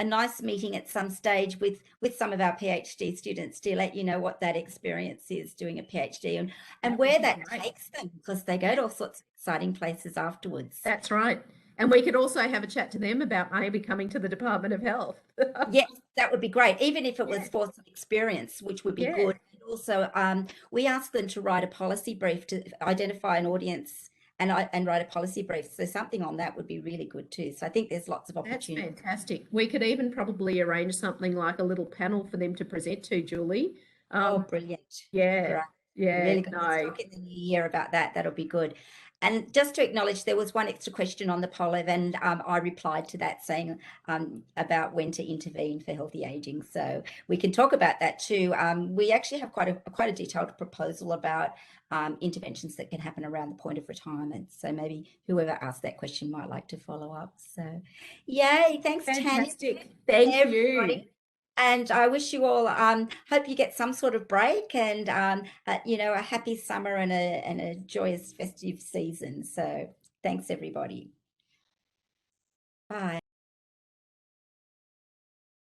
nice meeting at some stage with some of our PhD students to let you know what that experience is doing a PhD, and where that takes them, because they go to all sorts of exciting places afterwards. That's right. And we could also have a chat to them about maybe coming to the Department of Health. Yes, that would be great, even if it was for some experience, which would be good. And also, we asked them to write a policy brief, to identify an audience and write a policy brief. So something on that would be really good too. So I think there's lots of opportunities. That's fantastic. We could even probably arrange something like a little panel for them to present to, Julie. Oh, brilliant. Yeah. Right. Yeah. Really good. Let's talk in the new year about that. That'll be good. And just to acknowledge, there was one extra question on the poll, and I replied to that saying about when to intervene for healthy aging. So we can talk about that too. We actually have quite a detailed proposal about interventions that can happen around the point of retirement. So maybe whoever asked that question might like to follow up. So yay, thanks, fantastic. Tania. Thank you. And I wish you all, hope you get some sort of break, and, you know, a happy summer and a joyous festive season. So thanks, everybody. Bye.